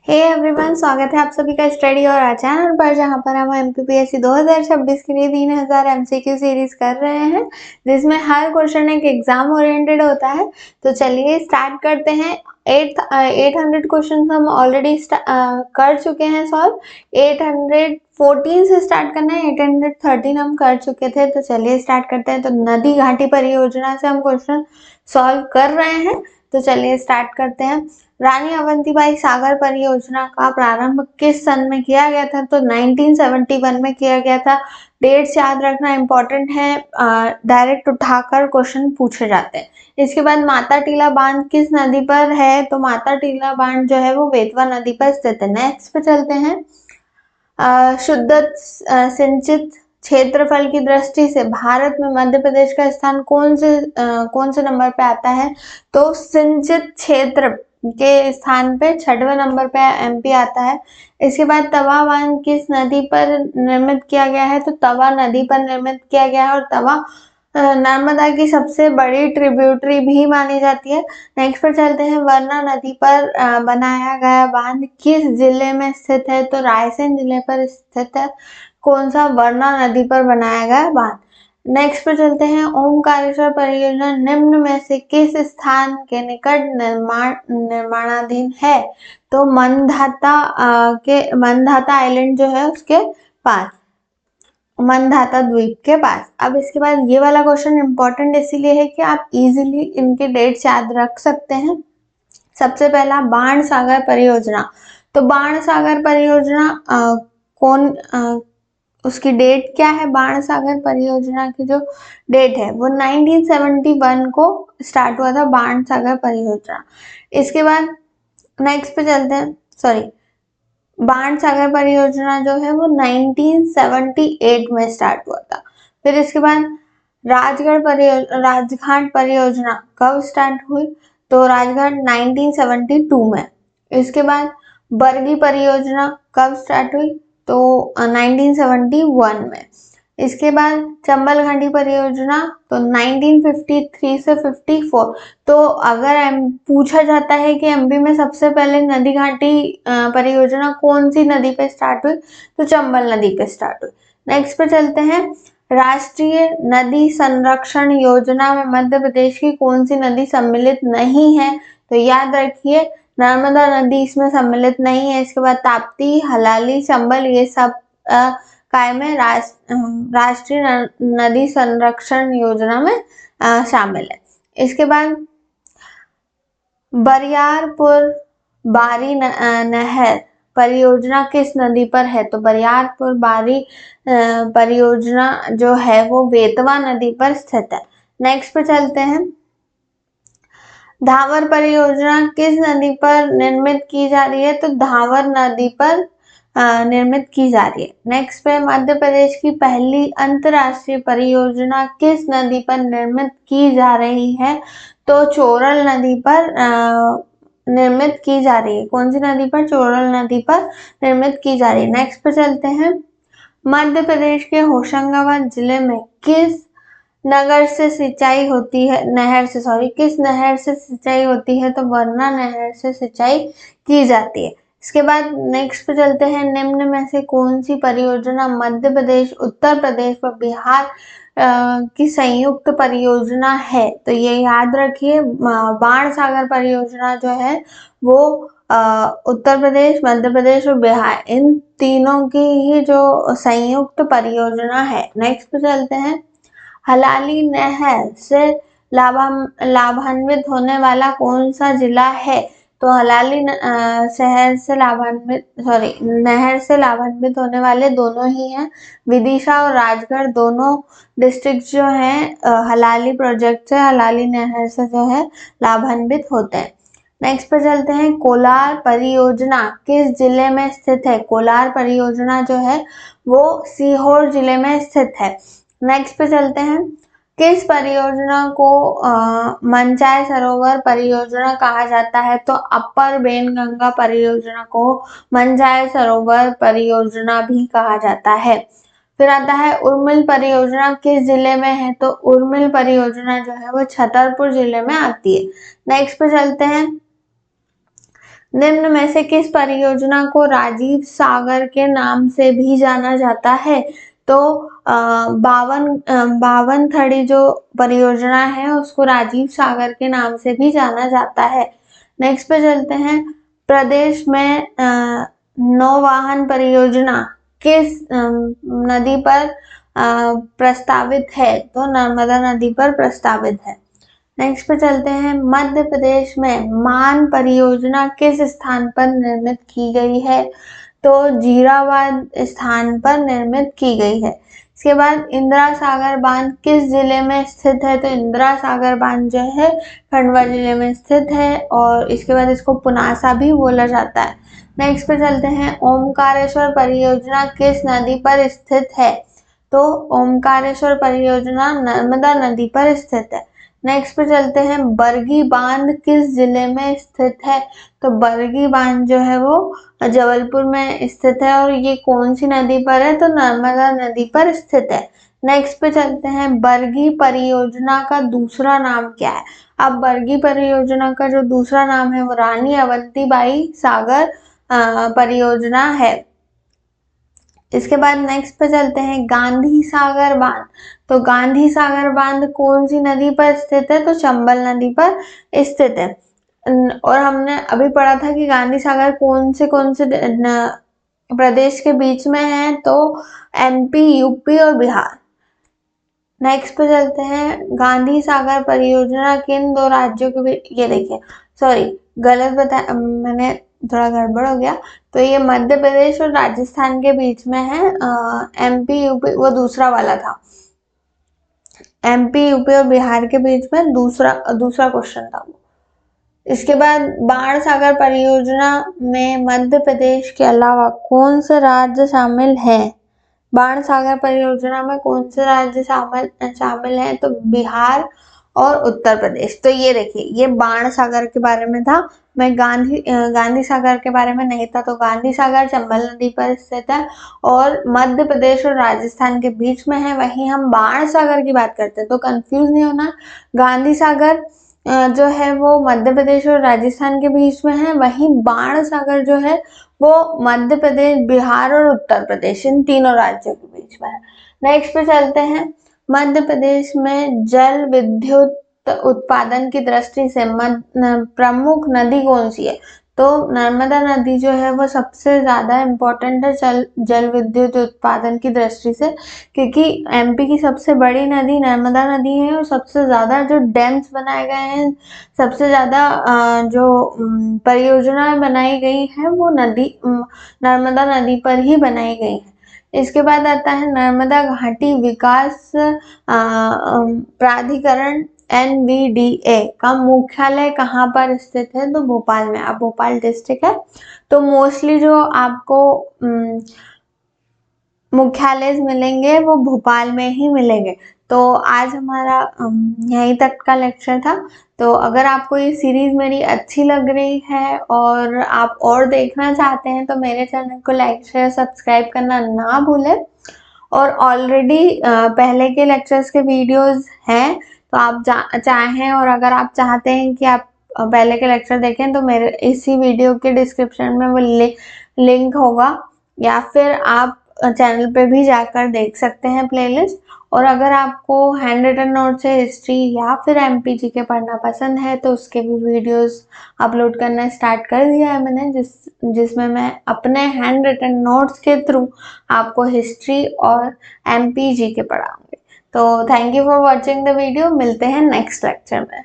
Hey everyone, स्वागत है आप सभी का स्टडी और चैनल पर, जहां पर हम एमपीपीएससी 2026 के लिए 3000 एमसीक्यू सीरीज कर रहे हैं, जिसमें हर क्वेश्चन एक एग्जाम ओरिएंटेड होता है। तो चलिए स्टार्ट करते हैं। 800 क्वेश्चन हम ऑलरेडी कर चुके हैं सॉल्व। 814 से स्टार्ट करना है, 813 हम कर चुके थे। तो चलिए स्टार्ट करते हैं। तो नदी घाटी परियोजना से हम क्वेश्चन सॉल्व कर रहे हैं। तो चलिए स्टार्ट करते हैं। रानी अवंतीबाई सागर परियोजना का प्रारंभ किस सन में किया गया था? तो 1971 में किया गया था। डेट्स याद रखना इंपॉर्टेंट है, डायरेक्ट उठाकर क्वेश्चन पूछे जाते हैं। इसके बाद माता टीला बांध किस नदी पर है? तो माता टीला बांध जो है वो बेतवा नदी पर स्थित है। नेक्स्ट पे चलते हैं। शुद्ध सिंचित क्षेत्रफल की दृष्टि से भारत में मध्य प्रदेश का स्थान कौन से नंबर पे आता है? तो सिंचित क्षेत्र के स्थान पे 6वें नंबर पे एमपी आता है। इसके बाद तवा बांध किस नदी पर निर्मित किया गया है? तो तवा नदी पर निर्मित किया गया है, और तवा नर्मदा की सबसे बड़ी ट्रिब्यूटरी भी मानी जाती है। नेक्स्ट पर चलते हैं। वरना नदी पर बनाया गया बांध किस जिले में स्थित है? तो रायसेन जिले पर स्थित है। कौन सा? वरना नदी पर बनाया गया बांध। नेक्स्ट पे चलते हैं। ओमकारेश्वर परियोजना निम्न में से किस स्थान के निकट निर्माणाधीन है? तो मंधाता आइलैंड जो है उसके पास, मंधाता द्वीप के पास। अब इसके बाद ये वाला क्वेश्चन इंपॉर्टेंट इसीलिए है कि आप इजीली इनके डेट्स याद रख सकते हैं। सबसे पहला बाण सागर परियोजना। तो बाण सागर परियोजना उसकी डेट क्या है? बाण सागर परियोजना की जो डेट है वो 1971 को स्टार्ट हुआ था, बाण सागर परियोजना। इसके बाद नेक्स्ट पे चलते हैं। सॉरी, बाण सागर परियोजना जो है वो 1978 में स्टार्ट हुआ था। फिर इसके बाद राजघाट परियोजना कब स्टार्ट हुई? तो राजघाट 1972 में। इसके बाद बरगी परियोजना कब स्टार्ट हुई? तो 1971 में। इसके बाद चंबल घाटी परियोजना तो 1953 से 54। तो अगर पूछा जाता है कि एमपी में सबसे पहले नदी घाटी परियोजना कौन सी नदी पे स्टार्ट हुई? तो चंबल नदी पे स्टार्ट हुई। नेक्स्ट पे चलते हैं। राष्ट्रीय नदी संरक्षण योजना में मध्य प्रदेश की कौन सी नदी सम्मिलित नहीं है? तो याद रखिए, नर्मदा नदी इसमें सम्मिलित नहीं है। इसके बाद ताप्ती, हलाली, चंबल ये सब कायम है, राष्ट्रीय नदी संरक्षण योजना में शामिल है। इसके बाद बरियारपुर बारी नहर परियोजना किस नदी पर है? तो बरियारपुर बारी परियोजना जो है वो बेतवा नदी पर स्थित है। नेक्स्ट पे चलते हैं। धावर परियोजना किस नदी पर निर्मित की जा रही है? तो धावर नदी पर निर्मित की जा रही है। नेक्स्ट पे मध्य प्रदेश की पहली अंतरराष्ट्रीय परियोजना किस नदी पर निर्मित की जा रही है? तो चोरल नदी पर निर्मित की जा रही है। कौन सी नदी पर? चोरल नदी पर निर्मित की जा रही है। नेक्स्ट पे चलते हैं। मध्य प्रदेश के होशंगाबाद जिले में किस नहर से सिंचाई होती है? किस नहर से सिंचाई होती है? तो वरना नहर से सिंचाई की जाती है। इसके बाद नेक्स्ट पे चलते हैं। निम्न में से कौन सी परियोजना मध्य प्रदेश, उत्तर प्रदेश व बिहार की संयुक्त परियोजना है? तो ये याद रखिए, बाण सागर परियोजना जो है वो उत्तर प्रदेश, मध्य प्रदेश और बिहार, इन तीनों की ही जो संयुक्त परियोजना है। नेक्स्ट पे चलते हैं। हलाली नहर से लाभान्वित होने वाला कौन सा जिला है? तो हलाली नहर से लाभान्वित होने वाले दोनों ही हैं, विदिशा और राजगढ़ दोनों डिस्ट्रिक्ट जो हैं हलाली प्रोजेक्ट से, हलाली नहर से जो है लाभान्वित होते हैं। नेक्स्ट पे चलते हैं। कोलार परियोजना किस जिले में स्थित है? कोलार परियोजना जो है वो सीहोर जिले में स्थित है। नेक्स्ट पे चलते हैं। किस परियोजना को मनचाहे सरोवर परियोजना कहा जाता है? तो अपर बेनगंगा परियोजना को मनचाहे सरोवर परियोजना भी कहा जाता है। फिर आता है उर्मिल परियोजना किस जिले में है? तो उर्मिल परियोजना जो है वो छतरपुर जिले में आती है। नेक्स्ट पे चलते हैं। निम्न में से किस परियोजना को राजीव सागर के नाम से भी जाना जाता है? तो बावन थड़ी जो परियोजना है उसको राजीव सागर के नाम से भी जाना जाता है। नेक्स्ट पे चलते हैं। प्रदेश में नौवाहन परियोजना किस नदी पर प्रस्तावित है? तो नर्मदा नदी पर प्रस्तावित है। नेक्स्ट पे चलते हैं। मध्य प्रदेश में मान परियोजना किस स्थान पर निर्मित की गई है? तो जीराबाद स्थान पर निर्मित की गई है। इसके बाद इंदिरा सागर बांध किस जिले में स्थित है? तो इंदिरा सागर बांध जो है खंडवा जिले में स्थित है और इसके बाद इसको पुनासा भी बोला जाता है। नेक्स्ट पे चलते हैं। ओमकारेश्वर परियोजना किस नदी पर स्थित है? तो ओमकारेश्वर परियोजना नर्मदा नदी पर स्थित है। नेक्स्ट पे चलते हैं। बरगी बांध किस जिले में स्थित है? तो बरगी बांध जो है वो जबलपुर में स्थित है और ये कौन सी नदी पर है? तो नर्मदा नदी पर स्थित है। नेक्स्ट पे चलते हैं। बरगी परियोजना का दूसरा नाम क्या है? अब बरगी परियोजना का जो दूसरा नाम है वो रानी अवंतीबाई सागर परियोजना है। इसके बाद नेक्स्ट पे चलते हैं। गांधी सागर बांध, तो गांधी सागर बांध कौन सी नदी पर स्थित है? तो चंबल नदी पर स्थित है। और हमने अभी पढ़ा था कि गांधी सागर कौन से प्रदेश के बीच में है? तो एमपी, यूपी और बिहार। नेक्स्ट पे चलते हैं। गांधी सागर परियोजना किन दो राज्यों के बीच, ये देखिए सॉरी गलत बताया मैंने, थोड़ा गड़बड़ हो गया। तो ये मध्य प्रदेश और राजस्थान के बीच में है। एमपी यूपी वो दूसरा वाला था। एमपी यूपी और बिहार के बीच में दूसरा क्वेश्चन था वो। इसके बाद बाण सागर परियोजना में मध्य प्रदेश के अलावा कौन से राज्य शामिल है? बाण सागर परियोजना में कौन से राज्य शामिल हैं? तो बिहार और उत्तर प्रदेश। तो ये देखिए ये बाण सागर के बारे में था। मैं गांधी सागर के बारे में नहीं था। तो गांधी सागर चंबल नदी पर स्थित है और मध्य प्रदेश और राजस्थान के बीच में है। वहीं हम बाण सागर की बात करते हैं तो कंफ्यूज नहीं होना। गांधी सागर जो है वो मध्य प्रदेश और राजस्थान के बीच में है। वहीं बाण सागर जो है वो मध्य प्रदेश, बिहार और उत्तर प्रदेश इन तीनों राज्यों के बीच में है। नेक्स्ट पे चलते हैं। मध्य प्रदेश में जल विद्युत उत्पादन की दृष्टि से प्रमुख नदी कौन सी है? तो नर्मदा नदी जो है वो सबसे ज्यादा इम्पोर्टेंट है जल विद्युत उत्पादन की दृष्टि से, क्योंकि एमपी की सबसे बड़ी नदी नर्मदा नदी है और सबसे ज्यादा जो डैम्स बनाए गए हैं, सबसे ज्यादा जो परियोजनाएं बनाई गई है वो नर्मदा नदी पर ही बनाई गई है। इसके बाद आता है नर्मदा घाटी विकास प्राधिकरण NVDA का मुख्यालय कहाँ पर स्थित है? तो भोपाल में। अब भोपाल डिस्ट्रिक्ट है तो मोस्टली जो आपको मुख्यालय मिलेंगे वो भोपाल में ही मिलेंगे। तो आज हमारा यहीं तक का लेक्चर था। तो अगर आपको ये सीरीज मेरी अच्छी लग रही है और आप और देखना चाहते हैं तो मेरे चैनल को लाइक शेयर सब्सक्राइब करना ना भूलें। और ऑलरेडी पहले के लेक्चर्स के वीडियोस हैं तो आप चाहें और अगर आप चाहते हैं कि आप पहले के लेक्चर देखें तो मेरे इसी वीडियो के डिस्क्रिप्शन में वो लिंक होगा या फिर आप चैनल पे भी जाकर देख सकते हैं प्लेलिस्ट। और अगर आपको हैंड रिटन नोट से हिस्ट्री या फिर एमपीजी के पढ़ना पसंद है तो उसके भी वीडियोस अपलोड करना स्टार्ट कर दिया है मैंने, जिसमें मैं अपने हैंड रिटन नोट्स के थ्रू आपको हिस्ट्री और एमपीजी के पढ़ाऊंगी। तो thank you for watching the video. मिलते हैं नेक्स्ट लेक्चर में।